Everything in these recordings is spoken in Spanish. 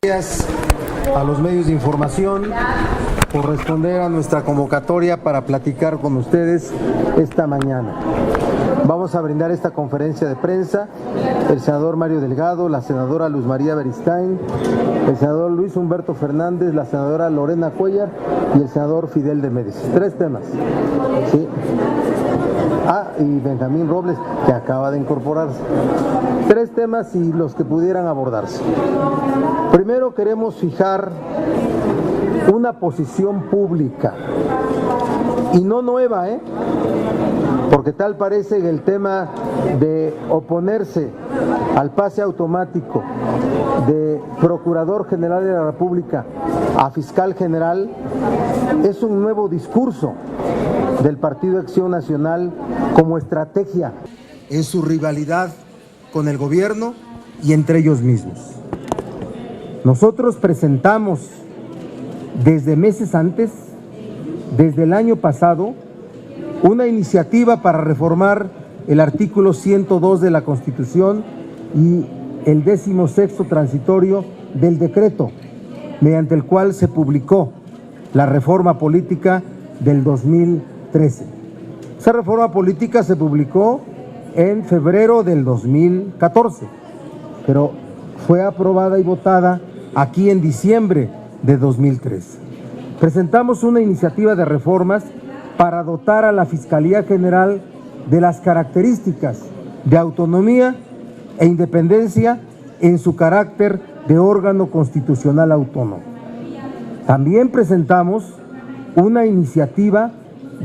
Gracias a los medios de información por responder a nuestra convocatoria para platicar con ustedes esta mañana. Vamos a brindar esta conferencia de prensa el senador Mario Delgado, la senadora Luz María Beristain, el senador Luis Humberto Fernández, la senadora Lorena Cuellar y el senador Fidel de Médicis. 3 temas. ¿Sí? Y Benjamín Robles, que acaba de incorporarse. 3 temas y los que pudieran abordarse. Primero queremos fijar una posición pública, y no nueva, porque tal parece que el tema de oponerse al pase automático de Procurador General de la República a Fiscal General es un nuevo discurso del Partido Acción Nacional como estrategia en su rivalidad con el gobierno y entre ellos mismos. Nosotros presentamos desde meses antes, desde el año pasado, una iniciativa para reformar el artículo 102 de la Constitución y el 16º transitorio del decreto, mediante el cual se publicó la reforma política del 2013. Esa reforma política se publicó en febrero del 2014, pero fue aprobada y votada aquí en diciembre de 2013. Presentamos una iniciativa de reformas para dotar a la Fiscalía General de las características de autonomía e independencia en su carácter de órgano constitucional autónomo. También presentamos una iniciativa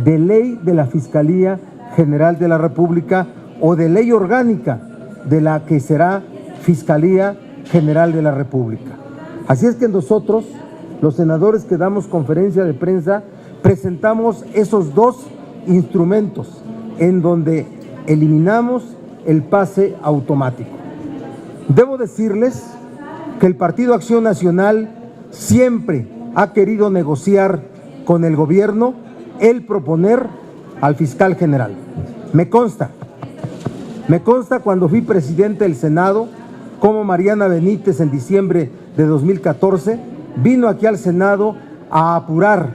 de ley de la Fiscalía General de la República o de ley orgánica de la que será Fiscalía General de la República. Así es que nosotros, los senadores que damos conferencia de prensa, presentamos esos 2 instrumentos en donde eliminamos el pase automático. Debo decirles que el Partido Acción Nacional siempre ha querido negociar con el gobierno el proponer al fiscal general. Me consta cuando fui presidente del Senado, como Mariana Benítez en diciembre de 2014 vino aquí al Senado a apurar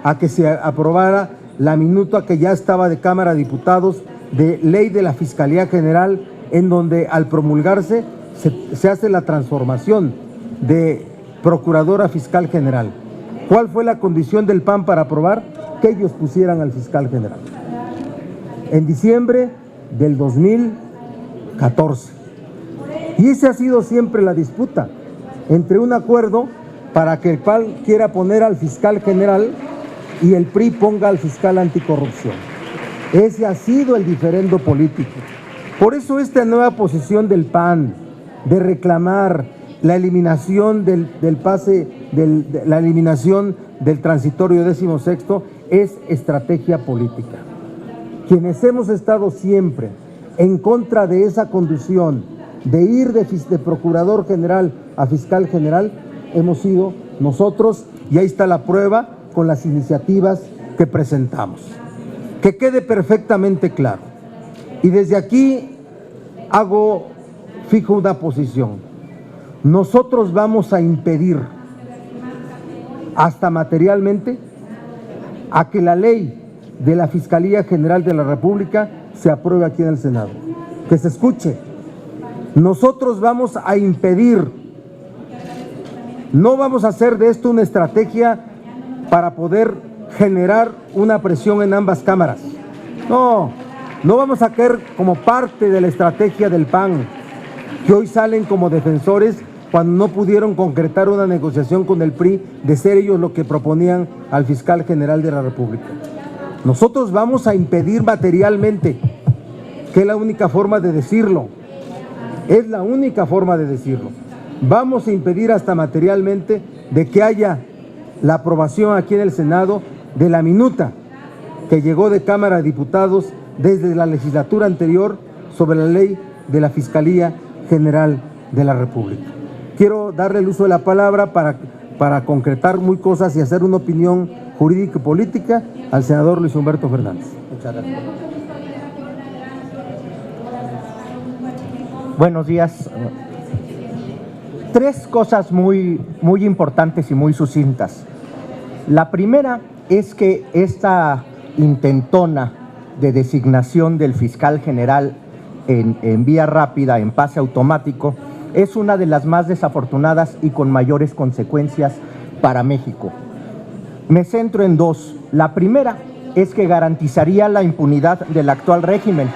a que se aprobara la minuta que ya estaba de Cámara de Diputados de ley de la Fiscalía General, en donde al promulgarse se hace la transformación de Procurador a Fiscal General. ¿Cuál fue la condición del PAN para aprobar? Que ellos pusieran al Fiscal General. En diciembre del 2014. Y esa ha sido siempre la disputa entre un acuerdo para que el PAN quiera poner al Fiscal General y el PRI ponga al Fiscal Anticorrupción. Ese ha sido el diferendo político. Por eso esta nueva posición del PAN de reclamar la eliminación la eliminación del transitorio 16º es estrategia política. Quienes hemos estado siempre en contra de esa conducción de ir de Procurador General a Fiscal General, hemos sido nosotros, y ahí está la prueba con las iniciativas que presentamos. Que quede perfectamente claro. Y desde aquí fijo una posición. Nosotros vamos a impedir, hasta materialmente, a que la ley de la Fiscalía General de la República se apruebe aquí en el Senado. Que se escuche. Nosotros vamos a impedir, no vamos a hacer de esto una estrategia para poder generar una presión en ambas cámaras. No vamos a caer como parte de la estrategia del PAN, que hoy salen como defensores cuando no pudieron concretar una negociación con el PRI de ser ellos lo que proponían al Fiscal General de la República. Nosotros vamos a impedir materialmente, que es la única forma de decirlo. Es la única forma de decirlo. Vamos a impedir hasta materialmente de que haya la aprobación aquí en el Senado de la minuta que llegó de Cámara de Diputados desde la legislatura anterior sobre la ley de la Fiscalía General de la República. Quiero darle el uso de la palabra para concretar muy cosas y hacer una opinión jurídica y política al senador Luis Humberto Fernández. Muchas gracias. Buenos días. Tres cosas muy importantes y muy sucintas. La primera es que esta intentona de designación del fiscal general en vía rápida, en pase automático, es una de las más desafortunadas y con mayores consecuencias para México. Me centro en dos. La primera es que garantizaría la impunidad del actual régimen,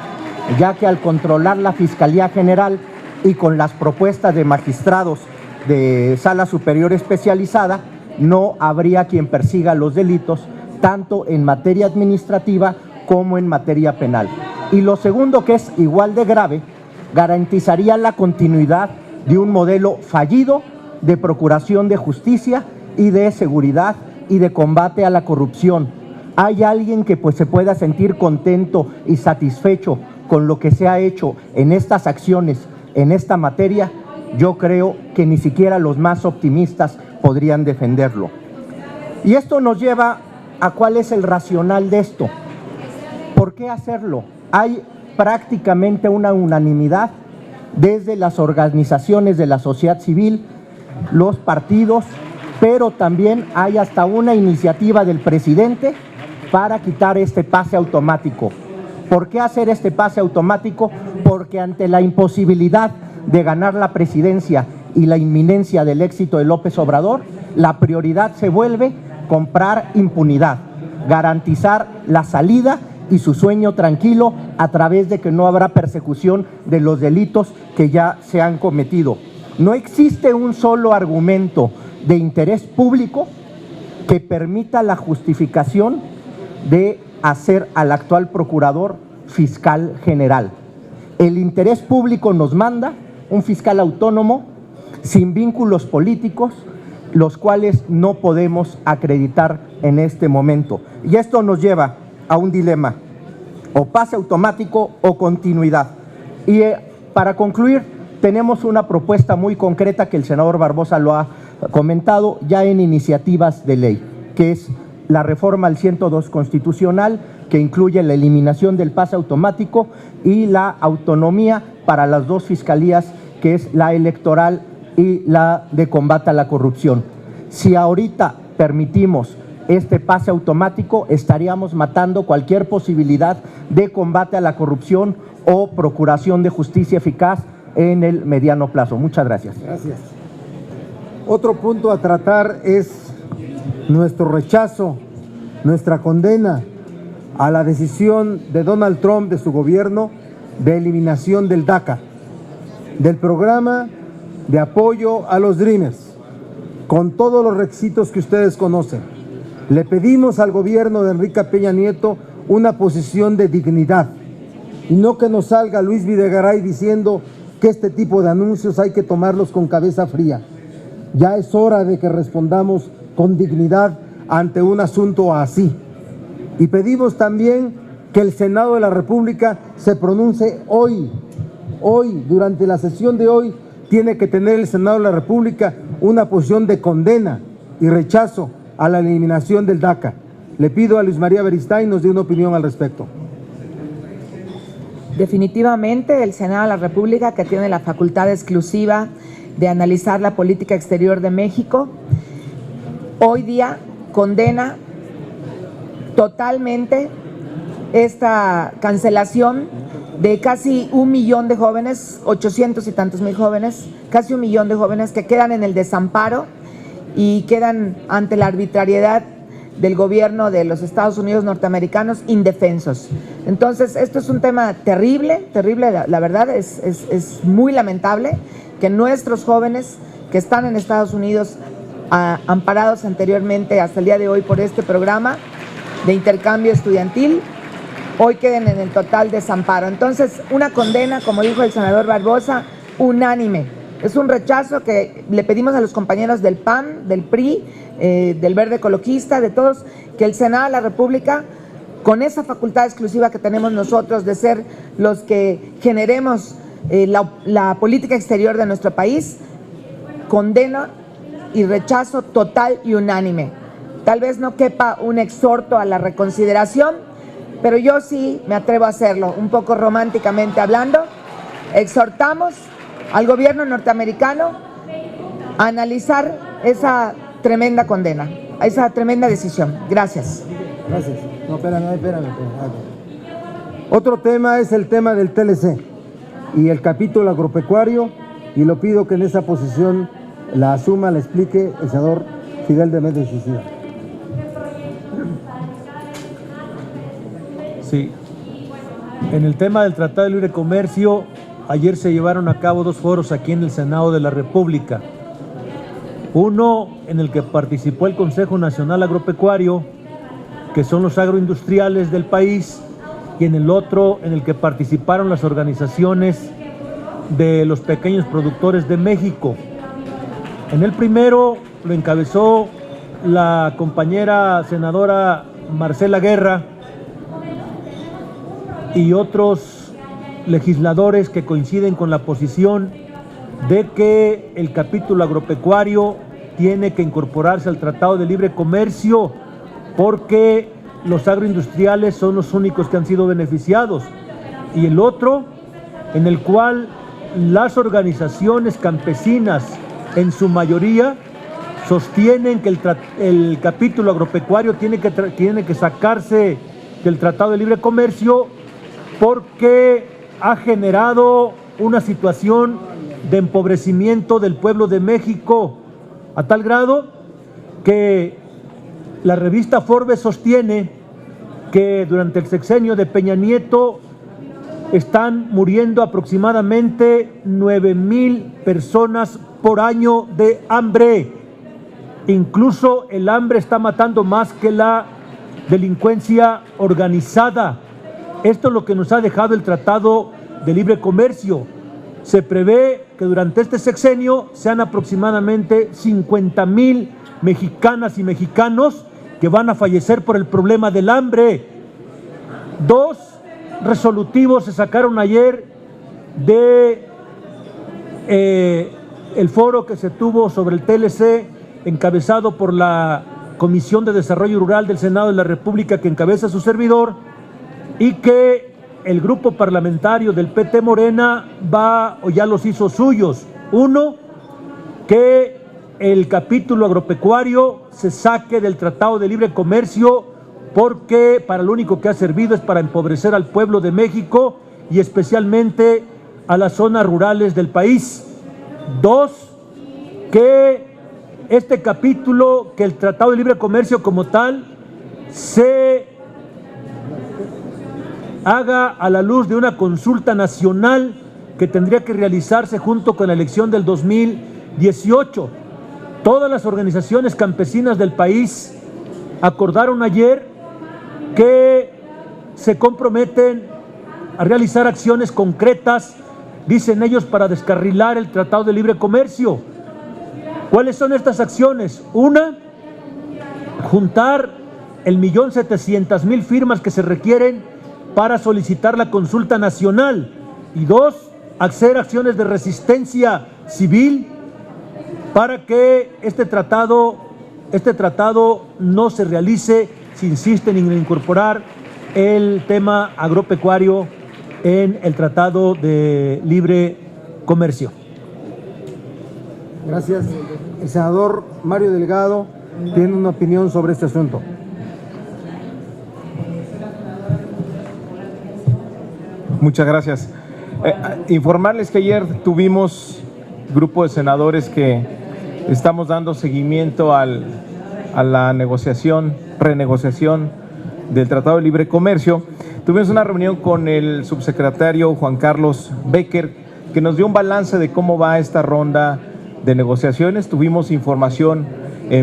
ya que al controlar la Fiscalía General y con las propuestas de magistrados de Sala Superior Especializada, no habría quien persiga los delitos, tanto en materia administrativa como en materia penal. Y lo segundo, que es igual de grave, garantizaría la continuidad de un modelo fallido de procuración de justicia y de seguridad y de combate a la corrupción. ¿Hay alguien que se pueda sentir contento y satisfecho con lo que se ha hecho en estas acciones, en esta materia? Yo creo que ni siquiera los más optimistas podrían defenderlo. Y esto nos lleva a cuál es el racional de esto. ¿Por qué hacerlo? Hay prácticamente una unanimidad desde las organizaciones de la sociedad civil, los partidos, pero también hay hasta una iniciativa del presidente para quitar este pase automático. ¿Por qué hacer este pase automático? Porque ante la imposibilidad de ganar la presidencia y la inminencia del éxito de López Obrador, la prioridad se vuelve comprar impunidad, garantizar la salida y su sueño tranquilo a través de que no habrá persecución de los delitos que ya se han cometido. No existe un solo argumento de interés público que permita la justificación de hacer al actual procurador fiscal general. El interés público nos manda un fiscal autónomo sin vínculos políticos, los cuales no podemos acreditar en este momento. Y esto nos lleva a un dilema, o pase automático o continuidad. Y para concluir, tenemos una propuesta muy concreta que el senador Barbosa lo ha comentado ya en iniciativas de ley, que es la reforma al 102 constitucional, que incluye la eliminación del pase automático y la autonomía para las dos fiscalías, que es la electoral y la de combate a la corrupción. Si ahorita permitimos este pase automático, estaríamos matando cualquier posibilidad de combate a la corrupción o procuración de justicia eficaz en el mediano plazo. Muchas gracias. Gracias. Otro punto a tratar es nuestro rechazo, nuestra condena a la decisión de Donald Trump, de su gobierno, de eliminación del DACA, del programa de apoyo a los Dreamers, con todos los requisitos que ustedes conocen. Le pedimos al gobierno de Enrique Peña Nieto una posición de dignidad y no que nos salga Luis Videgaray diciendo que este tipo de anuncios hay que tomarlos con cabeza fría. Ya es hora de que respondamos con dignidad ante un asunto así. Y pedimos también que el Senado de la República se pronuncie hoy, durante la sesión de hoy, tiene que tener el Senado de la República una posición de condena y rechazo a la eliminación del DACA. Le pido a Luis María Beristain nos dé una opinión al respecto. Definitivamente el Senado de la República, que tiene la facultad exclusiva de analizar la política exterior de México, hoy día condena totalmente esta cancelación de casi 1 millón de jóvenes, 800 y tantos mil jóvenes, casi 1 millón de jóvenes que quedan en el desamparo y quedan ante la arbitrariedad del gobierno de los Estados Unidos norteamericanos indefensos. Entonces, esto es un tema terrible, la verdad, es muy lamentable que nuestros jóvenes que están en Estados Unidos, amparados anteriormente hasta el día de hoy por este programa de intercambio estudiantil, hoy queden en el total desamparo. Entonces, una condena, como dijo el senador Barbosa, unánime. Es un rechazo que le pedimos a los compañeros del PAN, del PRI, del Verde Ecologista, de todos, que el Senado de la República, con esa facultad exclusiva que tenemos nosotros de ser los que generemos la política exterior de nuestro país, condena y rechazo total y unánime. Tal vez no quepa un exhorto a la reconsideración, pero yo sí me atrevo a hacerlo, un poco románticamente hablando. Exhortamos al gobierno norteamericano a analizar esa tremenda condena, esa tremenda decisión. Gracias. Gracias. No, espérame. Otro tema es el tema del TLC y el capítulo agropecuario, y lo pido que en esa posición la asuma, la explique el senador Fidel de Méndez Suceda. Sí. En el tema del Tratado de Libre Comercio, ayer se llevaron a cabo 2 foros aquí en el Senado de la República. Uno en el que participó el Consejo Nacional Agropecuario, que son los agroindustriales del país, y en el otro en el que participaron las organizaciones de los pequeños productores de México. En el primero lo encabezó la compañera senadora Marcela Guerra y otros legisladores que coinciden con la posición de que el capítulo agropecuario tiene que incorporarse al Tratado de Libre Comercio porque los agroindustriales son los únicos que han sido beneficiados. Y el otro, en el cual las organizaciones campesinas, en su mayoría, sostienen que el capítulo agropecuario tiene que sacarse del Tratado de Libre Comercio porque ha generado una situación de empobrecimiento del pueblo de México, a tal grado que la revista Forbes sostiene que durante el sexenio de Peña Nieto están muriendo aproximadamente 9,000 personas por año de hambre. Incluso el hambre está matando más que la delincuencia organizada. Esto es lo que nos ha dejado el Tratado de Libre Comercio. Se prevé que durante este sexenio sean aproximadamente 50,000 mexicanas y mexicanos que van a fallecer por el problema del hambre. 2 resolutivos se sacaron ayer de el foro que se tuvo sobre el TLC, encabezado por la Comisión de Desarrollo Rural del Senado de la República, que encabeza su servidor, y que el grupo parlamentario del PT Morena va o ya los hizo suyos. Uno, que el capítulo agropecuario se saque del Tratado de Libre Comercio porque para lo único que ha servido es para empobrecer al pueblo de México y especialmente a las zonas rurales del país. 2, que este capítulo, que el Tratado de Libre Comercio como tal, se haga a la luz de una consulta nacional que tendría que realizarse junto con la elección del 2018. Todas las organizaciones campesinas del país acordaron ayer que se comprometen a realizar acciones concretas, dicen ellos, para descarrilar el Tratado de Libre Comercio. ¿Cuáles son estas acciones? Una, juntar el 1,700,000 firmas que se requieren para solicitar la consulta nacional. Y 2, hacer acciones de resistencia civil para que este tratado no se realice si insisten en incorporar el tema agropecuario en el Tratado de Libre Comercio. Gracias. El senador Mario Delgado tiene una opinión sobre este asunto. Muchas gracias. Informarles que ayer tuvimos grupo de senadores que estamos dando seguimiento a la renegociación del Tratado de Libre Comercio. Tuvimos una reunión con el subsecretario Juan Carlos Becker, que nos dio un balance de cómo va esta ronda de negociaciones. Tuvimos información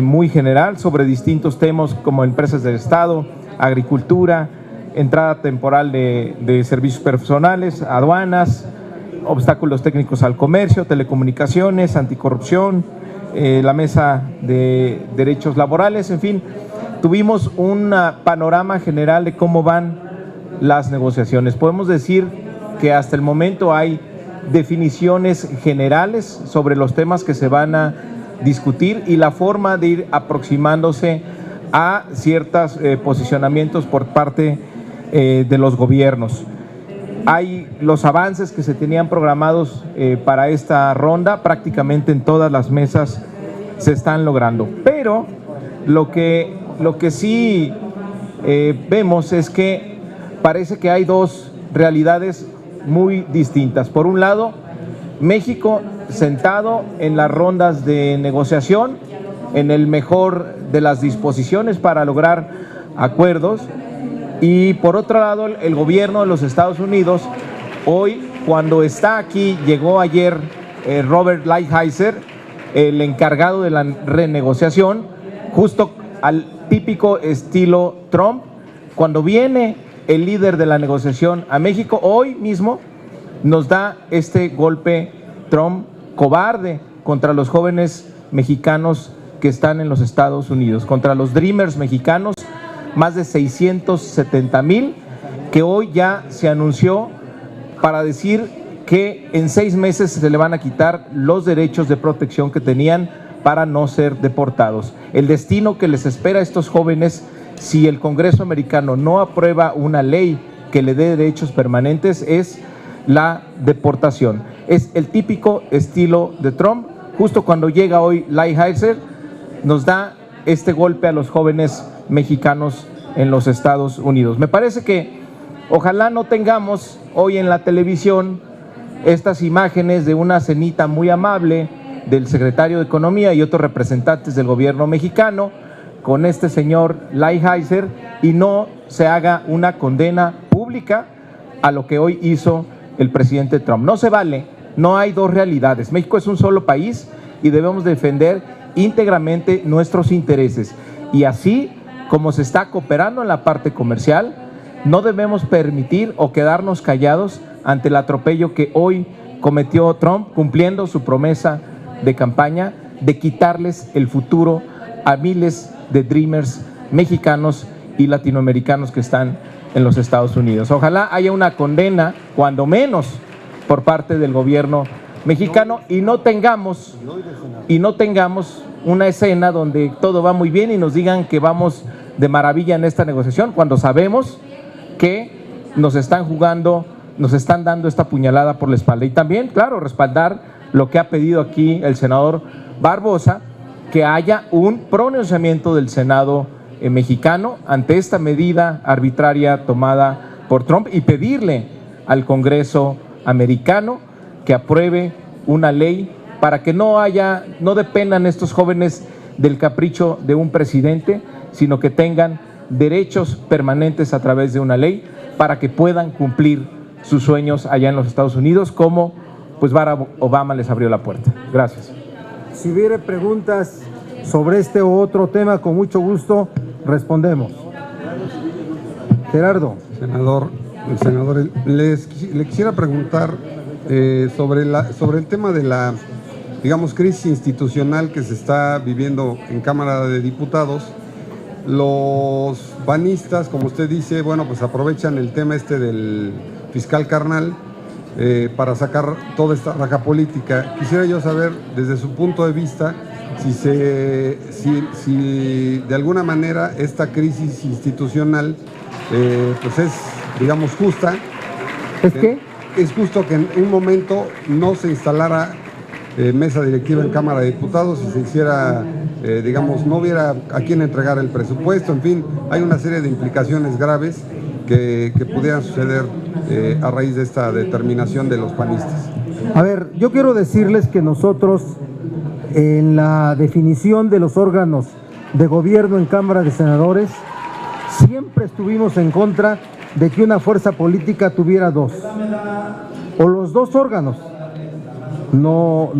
muy general sobre distintos temas como empresas del Estado, agricultura, entrada temporal de servicios personales, aduanas, obstáculos técnicos al comercio, telecomunicaciones, anticorrupción, la mesa de derechos laborales, en fin, tuvimos un panorama general de cómo van las negociaciones. Podemos decir que hasta el momento hay definiciones generales sobre los temas que se van a discutir y la forma de ir aproximándose a ciertos posicionamientos por parte de los gobiernos. Hay los avances que se tenían programados para esta ronda prácticamente en todas las mesas se están logrando. Pero lo que sí vemos es que parece que hay dos realidades muy distintas. Por un lado, México sentado en las rondas de negociación, en el mejor de las disposiciones para lograr acuerdos, y por otro lado, el gobierno de los Estados Unidos, hoy, cuando está aquí, llegó ayer Robert Lighthizer, el encargado de la renegociación, justo al típico estilo Trump. Cuando viene el líder de la negociación a México, hoy mismo nos da este golpe Trump cobarde contra los jóvenes mexicanos que están en los Estados Unidos, contra los Dreamers mexicanos, más de 670,000, que hoy ya se anunció para decir que en 6 meses se le van a quitar los derechos de protección que tenían para no ser deportados. El destino que les espera a estos jóvenes si el Congreso americano no aprueba una ley que le dé derechos permanentes es la deportación. Es el típico estilo de Trump. Justo cuando llega hoy Lighthizer, nos da este golpe a los jóvenes mexicanos en los Estados Unidos. Me parece que ojalá no tengamos hoy en la televisión estas imágenes de una cenita muy amable del secretario de Economía y otros representantes del gobierno mexicano con este señor Lighthizer y no se haga una condena pública a lo que hoy hizo el presidente Trump. No se vale, no hay dos realidades. México es un solo país y debemos defender íntegramente nuestros intereses. Y así como se está cooperando en la parte comercial, no debemos permitir o quedarnos callados ante el atropello que hoy cometió Trump, cumpliendo su promesa de campaña de quitarles el futuro a miles de Dreamers mexicanos y latinoamericanos que están en los Estados Unidos. Ojalá haya una condena, cuando menos, por parte del gobierno mexicano y no tengamos una escena donde todo va muy bien y nos digan que vamos de maravilla en esta negociación, cuando sabemos que nos están dando esta puñalada por la espalda. Y también, claro, respaldar lo que ha pedido aquí el senador Barbosa, que haya un pronunciamiento del Senado mexicano ante esta medida arbitraria tomada por Trump y pedirle al Congreso americano que apruebe una ley para que no dependan estos jóvenes del capricho de un presidente, sino que tengan derechos permanentes a través de una ley para que puedan cumplir sus sueños allá en los Estados Unidos, como pues Barack Obama les abrió la puerta. Gracias. Si hubiera preguntas sobre este u otro tema, con mucho gusto respondemos. Gerardo. Senador, le quisiera preguntar sobre el tema de la, digamos, crisis institucional que se está viviendo en Cámara de Diputados. Los panistas, como usted dice, bueno, pues aprovechan el tema del fiscal carnal para sacar toda esta raja política. Quisiera yo saber, desde su punto de vista, si de alguna manera esta crisis institucional pues es, digamos, justa. ¿Es qué? Es justo que en un momento no se instalara mesa directiva en Cámara de Diputados y se hiciera, digamos, no hubiera a quién entregar el presupuesto. En fin, hay una serie de implicaciones graves que pudieran suceder a raíz de esta determinación de los panistas. A ver, yo quiero decirles que nosotros, en la definición de los órganos de gobierno en Cámara de Senadores, siempre estuvimos en contra de que una fuerza política tuviera dos, o los dos órganos, no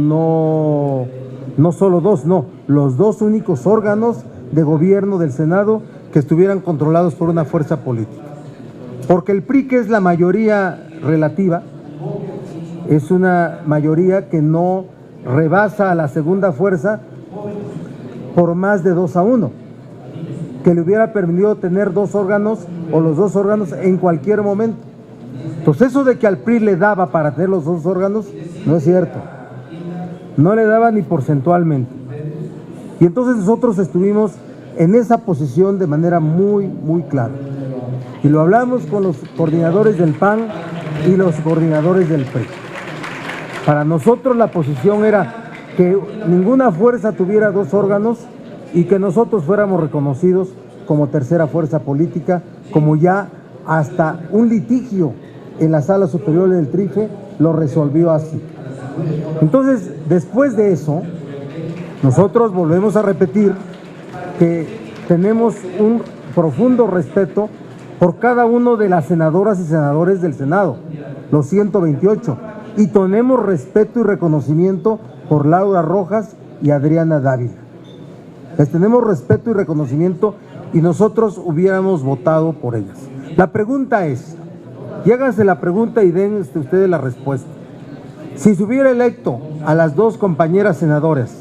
solo dos, no, los dos únicos órganos de gobierno del Senado que estuvieran controlados por una fuerza política. Porque el PRI, que es la mayoría relativa, es una mayoría que no rebasa a la segunda fuerza por más de 2-1, que le hubiera permitido tener dos órganos o los dos órganos en cualquier momento. Entonces, eso de que al PRI le daba para tener los dos órganos, no es cierto. No le daba ni porcentualmente. Y entonces nosotros estuvimos en esa posición de manera muy, muy clara. Y lo hablamos con los coordinadores del PAN y los coordinadores del PRI. Para nosotros la posición era que ninguna fuerza tuviera dos órganos y que nosotros fuéramos reconocidos como tercera fuerza política, como ya hasta un litigio en la Sala Superior del TRIFE lo resolvió así. Entonces, después de eso, nosotros volvemos a repetir que tenemos un profundo respeto por cada uno de las senadoras y senadores del Senado, los 128, y tenemos respeto y reconocimiento por Laura Rojas y Adriana Dávila. Les tenemos respeto y reconocimiento y nosotros hubiéramos votado por ellas. La pregunta es, y háganse la pregunta y den ustedes la respuesta. Si se hubiera electo a las dos compañeras senadoras,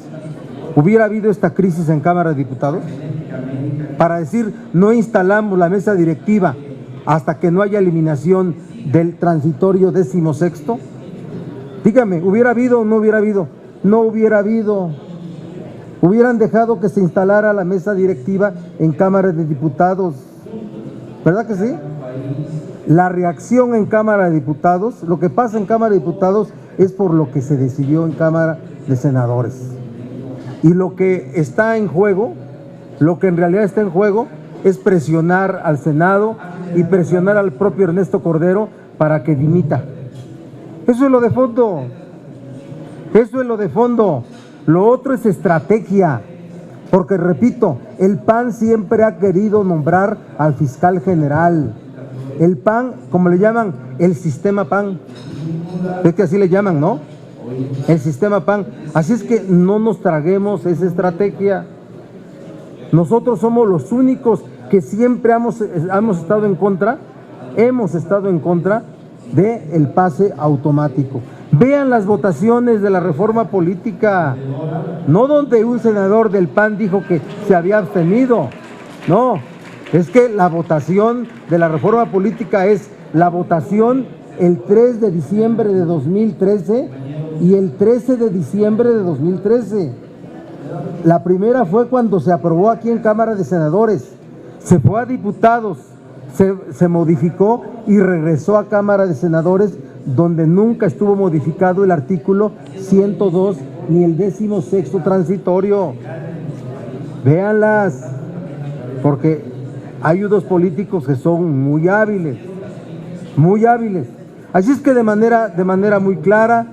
¿hubiera habido esta crisis en Cámara de Diputados? Para decir, no instalamos la mesa directiva hasta que no haya eliminación del transitorio 16º. Dígame, ¿hubiera habido o no hubiera habido? No hubiera habido. Hubieran dejado que se instalara la mesa directiva en Cámara de Diputados. ¿Verdad que sí? La reacción en Cámara de Diputados, lo que pasa en Cámara de Diputados es por lo que se decidió en Cámara de Senadores. Y lo que está en juego, lo que en realidad está en juego, es presionar al Senado y presionar al propio Ernesto Cordero para que dimita. Eso es lo de fondo. Eso es lo de fondo. Lo otro es estrategia. Porque, repito, el PAN siempre ha querido nombrar al fiscal general. El PAN, como le llaman, el sistema PAN. Es que así le llaman, ¿no? El sistema PAN. Así es que no nos traguemos esa estrategia. Nosotros somos los únicos que siempre hemos estado en contra del pase automático. Vean las votaciones de la reforma política, no donde un senador del PAN dijo que se había abstenido, no, es que la votación de la reforma política es la votación el 3 de diciembre de 2013 y el 13 de diciembre de 2013. La primera fue cuando se aprobó aquí en Cámara de Senadores, se fue a diputados, se modificó y regresó a Cámara de Senadores, donde nunca estuvo modificado el artículo 102 ni el 16º transitorio. Véanlas, porque hay unos políticos que son muy hábiles, muy hábiles. Así es que de manera muy clara,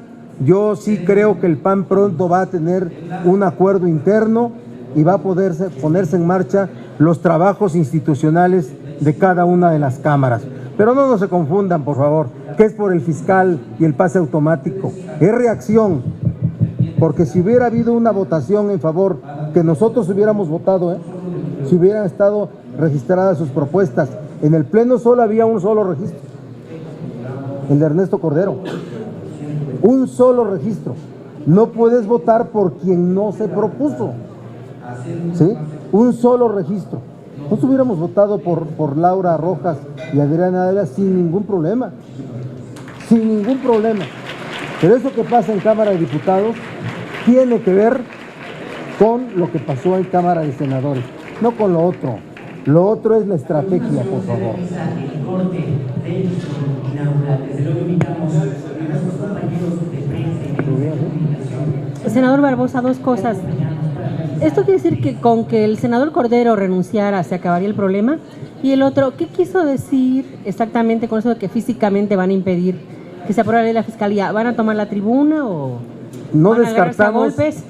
yo sí creo que el PAN pronto va a tener un acuerdo interno y va a ponerse en marcha los trabajos institucionales de cada una de las cámaras. Pero no se confundan, por favor, que es por el fiscal y el pase automático. Es reacción, porque si hubiera habido una votación en favor, que nosotros hubiéramos votado, si hubieran estado registradas sus propuestas, en el Pleno solo había un solo registro, el de Ernesto Cordero. Un solo registro. No puedes votar por quien no se propuso. ¿Sí? Un solo registro. Nosotros hubiéramos votado por Laura Rojas y Adriana Dávila sin ningún problema. Sin ningún problema. Pero eso que pasa en Cámara de Diputados tiene que ver con lo que pasó en Cámara de Senadores, no con lo otro. Lo otro es la estrategia, por favor. Senador Barbosa, dos cosas. ¿Esto quiere decir que con que el senador Cordero renunciara se acabaría el problema? Y el otro, ¿qué quiso decir exactamente con eso de que físicamente van a impedir que se apruebe la fiscalía? ¿Van a tomar la tribuna o no van a agarrarse a descartamos golpes?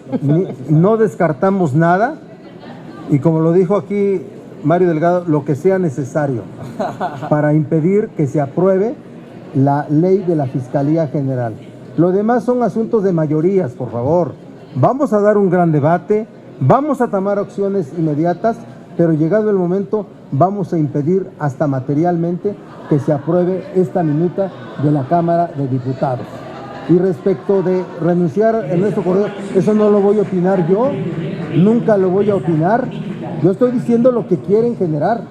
no descartamos nada, y como lo dijo aquí Mario Delgado, lo que sea necesario para impedir que se apruebe la ley de la Fiscalía General. Lo demás son asuntos de mayorías, por favor. Vamos a dar un gran debate, vamos a tomar acciones inmediatas, pero llegado el momento vamos a impedir hasta materialmente que se apruebe esta minuta de la Cámara de Diputados. Y respecto de renunciar a Ernesto Cordero, eso no lo voy a opinar yo, nunca lo voy a opinar. Yo estoy diciendo lo que quieren generar.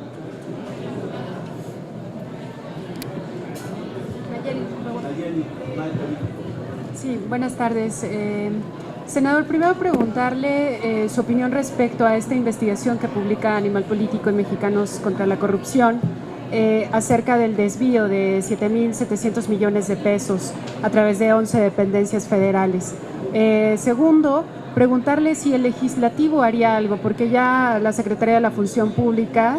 Sí, buenas tardes. Senador, primero preguntarle su opinión respecto a esta investigación que publica Animal Político y Mexicanos contra la Corrupción acerca del desvío de 7.700 millones de pesos a través de 11 dependencias federales. Segundo, preguntarle si el legislativo haría algo, porque ya la Secretaría de la Función Pública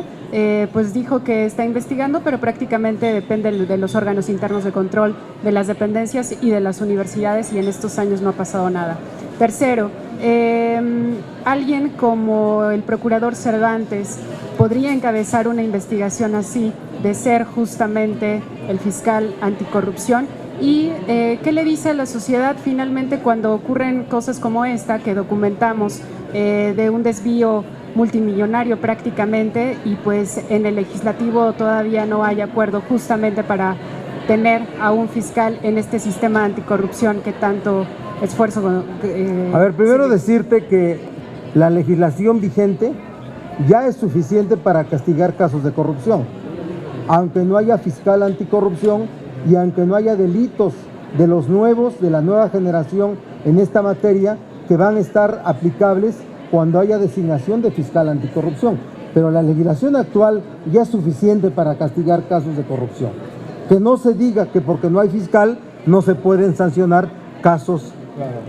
pues dijo que está investigando, pero prácticamente depende de los órganos internos de control de las dependencias y de las universidades, y en estos años no ha pasado nada. Tercero, alguien como el procurador Cervantes podría encabezar una investigación así, de ser justamente el fiscal anticorrupción. ¿Y qué le dice a la sociedad finalmente cuando ocurren cosas como esta que documentamos, de un desvío multimillonario prácticamente, y pues en el legislativo todavía no hay acuerdo justamente para tener a un fiscal en este sistema anticorrupción que tanto esfuerzo? A ver, primero decirte que la legislación vigente ya es suficiente para castigar casos de corrupción, aunque no haya fiscal anticorrupción y aunque no haya delitos de los nuevos, de la nueva generación en esta materia, que van a estar aplicables cuando haya designación de fiscal anticorrupción. Pero la legislación actual ya es suficiente para castigar casos de corrupción. Que no se diga que porque no hay fiscal no se pueden sancionar casos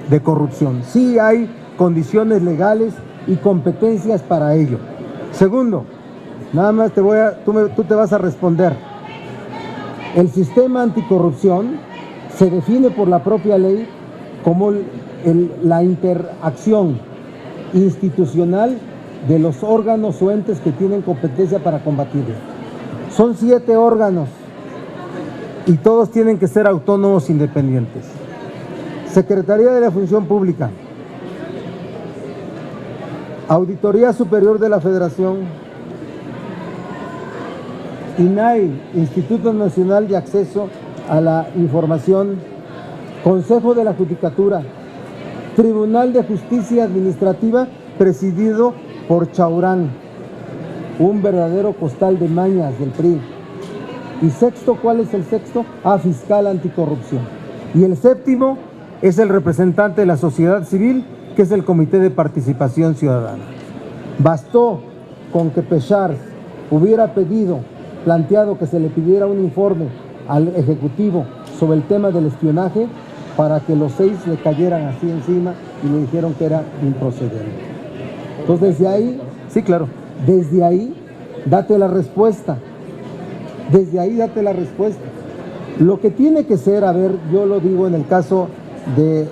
de corrupción. Sí hay condiciones legales y competencias para ello. Segundo, nada más tú te vas a responder. El sistema anticorrupción se define por la propia ley como la interacción institucional de los órganos o entes que tienen competencia para combatirlo. Son 7 órganos y todos tienen que ser autónomos, independientes. Secretaría de la Función Pública, Auditoría Superior de la Federación, INAI, Instituto Nacional de Acceso a la Información, Consejo de la Judicatura, Tribunal de Justicia Administrativa presidido por Chaurán, un verdadero costal de mañas del PRI. Y sexto, ¿cuál es el sexto? Fiscal anticorrupción. Y el séptimo es el representante de la sociedad civil, que es el Comité de Participación Ciudadana. Bastó con que Pechar hubiera planteado que se le pidiera un informe al Ejecutivo sobre el tema del espionaje para que los 6 le cayeran así encima y le dijeron que era improcedente. Entonces desde ahí, sí, claro, desde ahí date la respuesta. Desde ahí date la respuesta. Lo que tiene que ser, a ver, yo lo digo en el caso de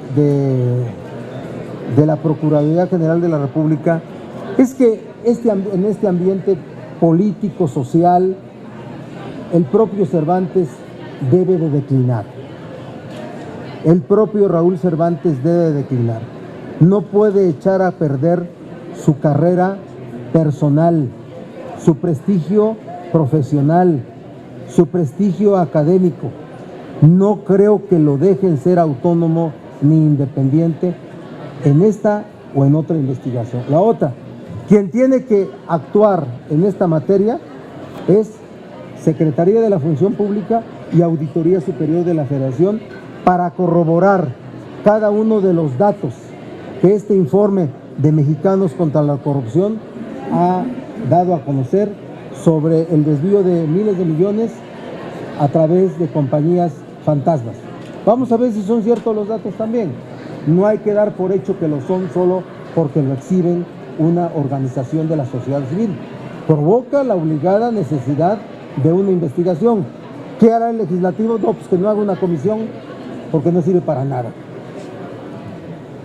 la Procuraduría General de la República, es que en este ambiente político, social, el propio Cervantes debe de declinar. El propio Raúl Cervantes debe de declinar. No puede echar a perder su carrera personal, su prestigio profesional, su prestigio académico. No creo que lo dejen ser autónomo ni independiente en esta o en otra investigación. La otra, quien tiene que actuar en esta materia es Secretaría de la Función Pública y Auditoría Superior de la Federación, para corroborar cada uno de los datos que este informe de Mexicanos contra la Corrupción ha dado a conocer sobre el desvío de miles de millones a través de compañías fantasmas. Vamos a ver si son ciertos los datos también. No hay que dar por hecho que lo son solo porque lo exhiben una organización de la sociedad civil. Provoca la obligada necesidad de una investigación. ¿Qué hará el legislativo? No, pues que no haga una comisión, porque no sirve para nada.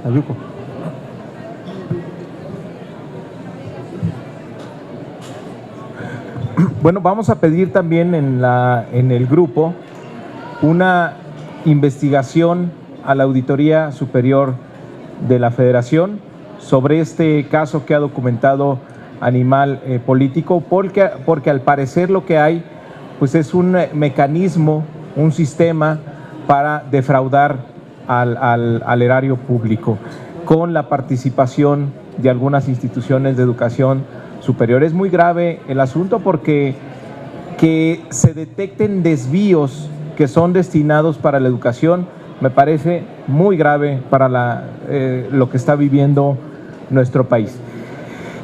Ayuco. Bueno, vamos a pedir también en el grupo una investigación a la Auditoría Superior de la Federación sobre este caso que ha documentado Animal Político, porque al parecer lo que hay pues es un mecanismo, un sistema para defraudar al erario público, con la participación de algunas instituciones de educación superior. Es muy grave el asunto porque que se detecten desvíos que son destinados para la educación me parece muy grave para lo que está viviendo nuestro país.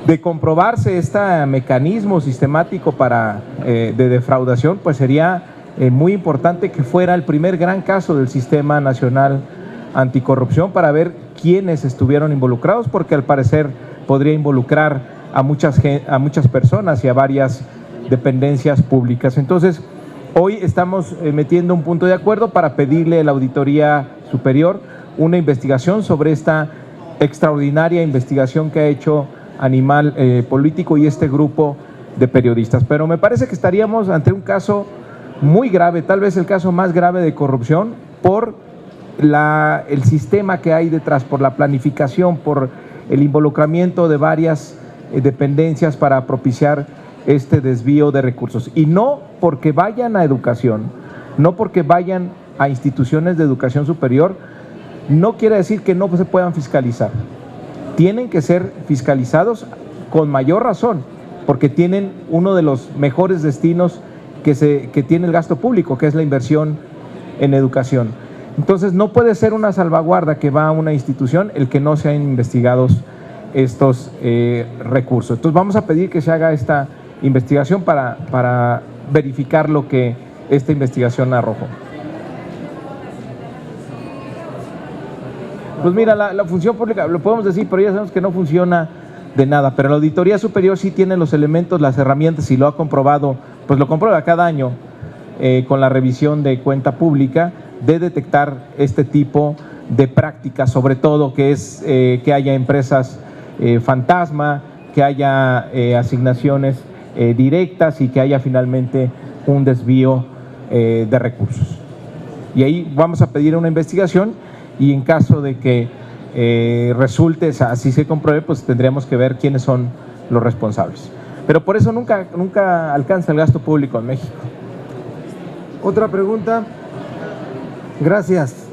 De comprobarse este mecanismo sistemático de defraudación, pues sería muy importante que fuera el primer gran caso del Sistema Nacional Anticorrupción, para ver quiénes estuvieron involucrados, porque al parecer podría involucrar a muchas personas y a varias dependencias públicas. Entonces, hoy estamos metiendo un punto de acuerdo para pedirle a la Auditoría Superior una investigación sobre esta extraordinaria investigación que ha hecho Animal Político y este grupo de periodistas. Pero me parece que estaríamos ante un caso muy grave, tal vez el caso más grave de corrupción, por el sistema que hay detrás, por la planificación, por el involucramiento de varias dependencias para propiciar este desvío de recursos. Y no porque vayan a educación, no porque vayan a instituciones de educación superior, no quiere decir que no se puedan fiscalizar. Tienen que ser fiscalizados con mayor razón, porque tienen uno de los mejores destinos que tiene el gasto público, que es la inversión en educación. Entonces, no puede ser una salvaguarda que va a una institución el que no sean investigados estos recursos. Entonces, vamos a pedir que se haga esta investigación para verificar lo que esta investigación arrojó. Pues mira, la función pública, lo podemos decir, pero ya sabemos que no funciona de nada, pero la Auditoría Superior sí tiene los elementos, las herramientas, y lo ha comprobado, pues lo comprueba cada año con la revisión de cuenta pública, de detectar este tipo de prácticas, sobre todo que haya empresas fantasma, que haya asignaciones directas y que haya finalmente un desvío de recursos. Y ahí vamos a pedir una investigación, y en caso de que resulte, así se compruebe, pues tendríamos que ver quiénes son los responsables. Pero por eso nunca alcanza el gasto público en México. Otra pregunta. Gracias.